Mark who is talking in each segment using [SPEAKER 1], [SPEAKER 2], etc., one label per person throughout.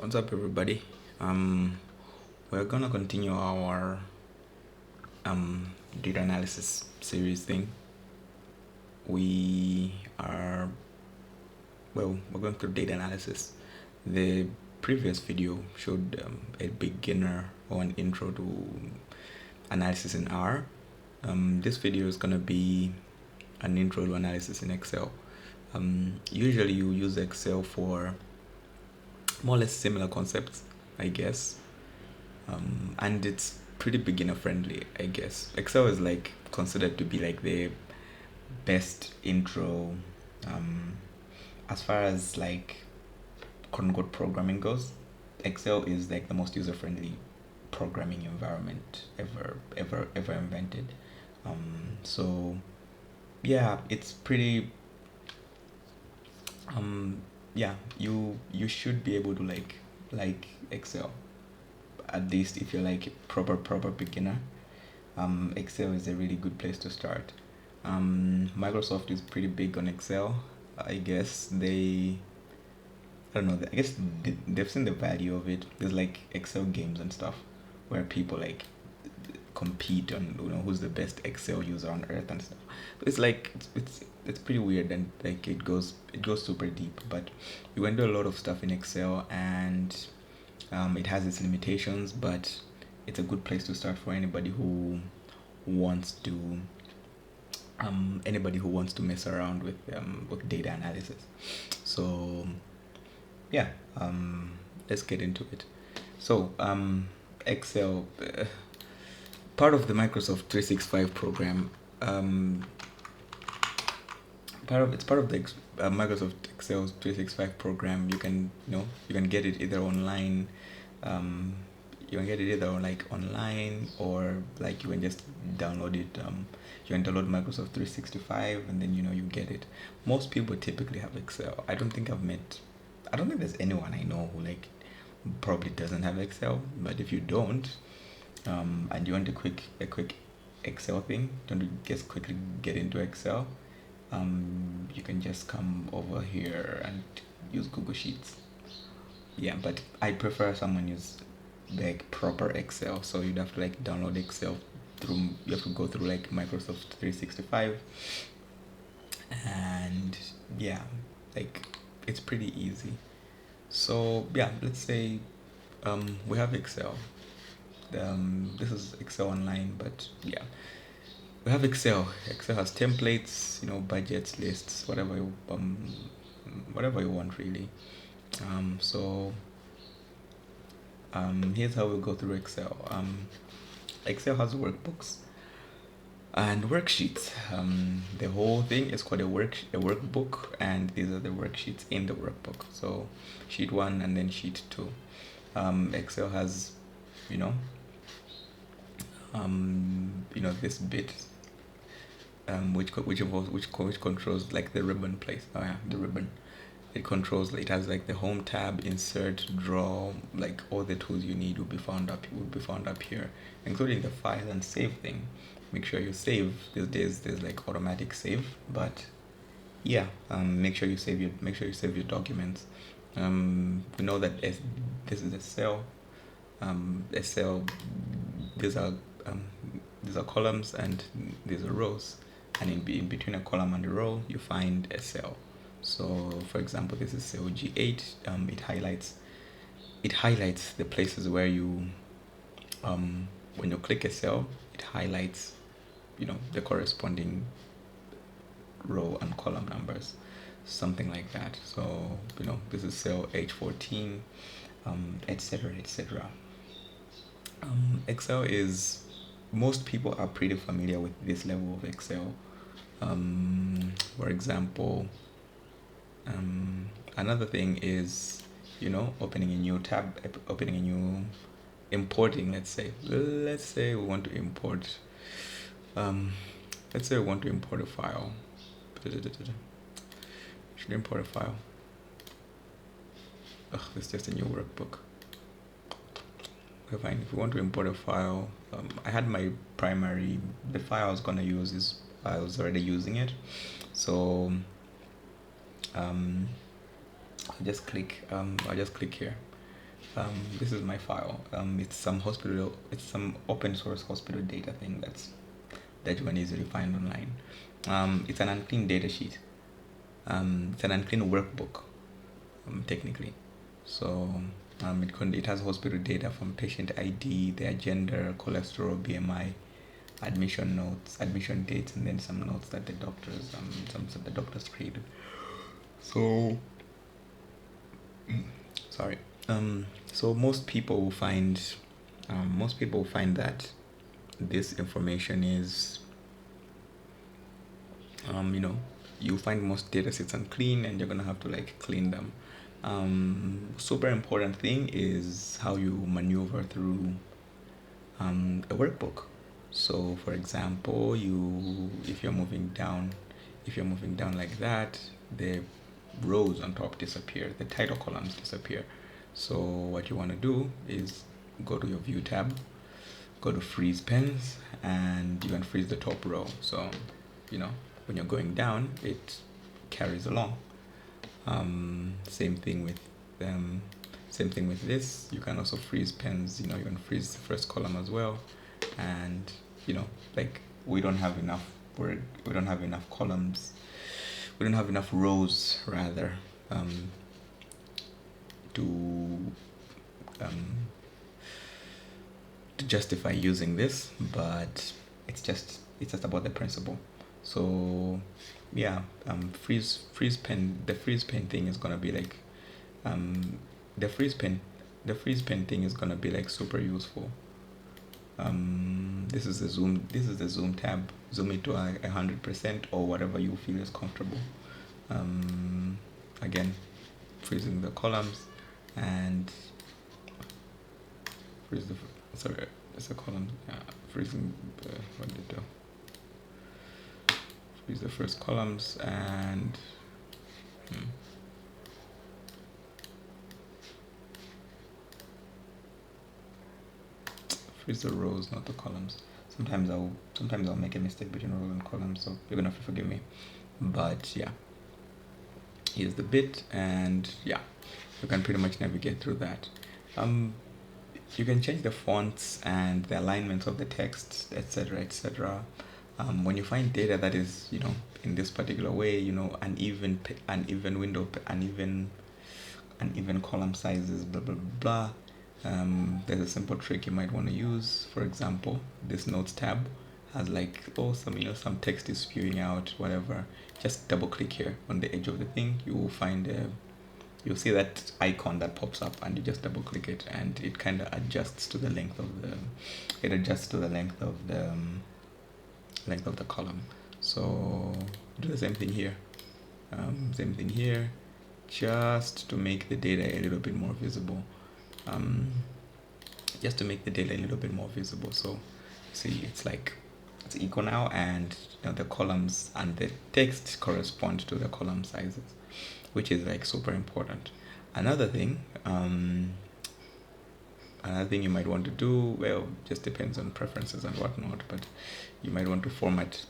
[SPEAKER 1] What's up, everybody? We're gonna continue our data analysis series thing. We are we're going through data analysis. The previous video showed a beginner or an intro to analysis in R. This video is gonna be an intro to analysis in Excel. Usually, you use Excel for more or less similar concepts, I guess. And it's pretty beginner friendly, I guess. Excel is like considered to be like the best intro as far as like quote unquote programming goes. Excel is like the most user friendly programming environment ever invented. So yeah, it's pretty yeah, you should be able to like Excel, at least if you're like a proper beginner. Excel is a really good place to start. Microsoft is pretty big on Excel. I guess I don't know, I guess they've seen the value of it. There's like Excel games and stuff where people like compete on who's the best Excel user on earth and stuff. It's like it's pretty weird, and like it goes super deep. But you can do a lot of stuff in Excel, and it has its limitations, but it's a good place to start for wants to anybody who wants to mess around with data analysis. So yeah, let's get into it. So Excel, part of the Microsoft 365 program. Part of the Microsoft Excel 365 program. You can get it either online. You can get it either like online, or like you can just download it. You can download Microsoft 365, and then you get it. Most people typically have Excel. I don't think there's anyone I know who like probably doesn't have Excel. But if you don't, and you want a quick Excel thing, don't you just quickly get into Excel, you can just come over here and use Google Sheets. Yeah, but I prefer someone use like proper Excel. So you'd have to like download Excel through. You have to go through like Microsoft 365, and yeah, like it's pretty easy. So yeah, let's say we have Excel. This is Excel Online, but yeah, we have Excel. Excel has templates, budgets, lists, whatever you want really. So here's how we go through Excel. Excel has workbooks and worksheets. The whole thing is called a workbook, and these are the worksheets in the workbook. So sheet 1 and then sheet 2. Excel has, you know, this bit, which controls like the ribbon place. Oh yeah, the ribbon. It has like the home tab, insert, draw, like all the tools you need will be found up here, including the file and save thing. Make sure you save. These days there's like automatic save, but yeah, make sure you save your documents. We know that this is a cell. These are columns and these are rows, and in between a column and a row you find a cell. So for example, this is cell G8. It highlights the places where you when you click a cell, it highlights the corresponding row and column numbers, something like that. So this is cell H14, etc. Excel is Most people are pretty familiar with this level of Excel. For example, another thing is opening a new tab, importing. Let's say we want to import a file. Should import a file. It's just a new workbook. Okay, fine. If we want to import a file, I had the file I was gonna use I was already using it, so I'll just click here. This is my file. It's some open source hospital data thing that you can easily find online. It's an unclean data sheet. It's an unclean workbook, technically. So it has hospital data from patient ID, their gender, cholesterol, BMI, admission notes, admission dates, and then some notes that the doctors created. So sorry. So most people will find that this information is, you find most data sets unclean, and you're gonna have to like clean them. Super important thing is how you maneuver through a workbook. So for example, if you're moving down like that, the rows on top disappear, the title columns disappear. So what you want to do is go to your view tab, go to freeze pens, and you can freeze the top row. So when you're going down, it carries along. Same thing with this. You can also freeze pens. You can freeze the first column as well, and like we don't have enough columns. We don't have enough rows rather to justify using this, but it's just about the principle. So yeah, freeze pen. The freeze pen thing is gonna be like the freeze pen thing is gonna be like super useful. This is the zoom tab. Zoom it to 100% or whatever you feel is comfortable. Again, freezing the columns and freeze the column. Freezing what did it do? Freeze the first columns and freeze the rows, not the columns. Sometimes I'll make a mistake between rows and columns, so you're gonna have to forgive me. But yeah, here's the bit, and yeah, you can pretty much navigate through that. You can change the fonts and the alignments of the text, etc., etc. When you find data that is, in this particular way, uneven window, uneven column sizes, blah blah blah. There's a simple trick you might want to use. For example, this notes tab has like some text is spewing out, whatever. Just double click here on the edge of the thing. You will find you'll see that icon that pops up, and you just double click it, and it kind of adjusts to the length of the length of the column. So do the same thing here. Just to make the data a little bit more visible. So see, it's equal now, and the columns and the text correspond to the column sizes, which is like super important. Another thing you might want to do, well, just depends on preferences and whatnot, but you might want to format.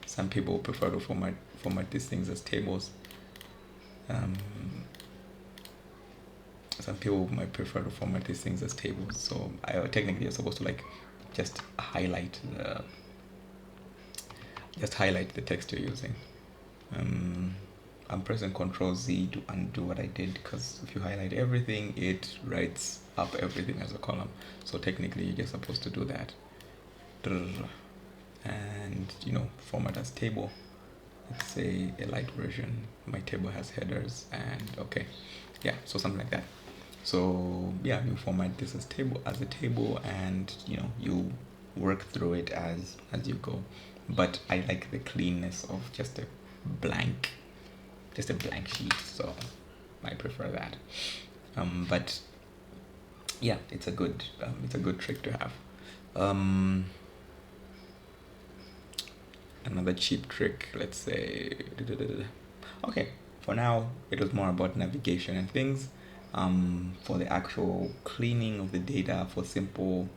[SPEAKER 1] Some people prefer to format these things as tables. Some people might prefer to format these things as tables. So technically you're supposed to just highlight the text you're using. I'm pressing Ctrl Z to undo what I did, because if you highlight everything, it writes up everything as a column. So technically you're just supposed to do that. And format as table. Let's say a light version. My table has headers, and okay, yeah, so something like that. So yeah, you format this as a table, and you work through it as you go. But I like the cleanness of just a blank sheet, so I prefer that. But yeah, it's a good trick to have. Another cheap trick, let's say, okay, for now it was more about navigation and things. For the actual cleaning of the data, for simple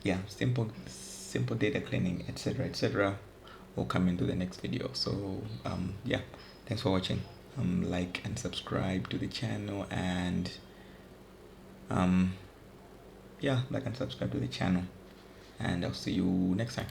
[SPEAKER 1] data cleaning, etc., will come into the next video. So yeah, thanks for watching. Like and subscribe to the channel, and Yeah, like and subscribe to the channel, and I'll see you next time.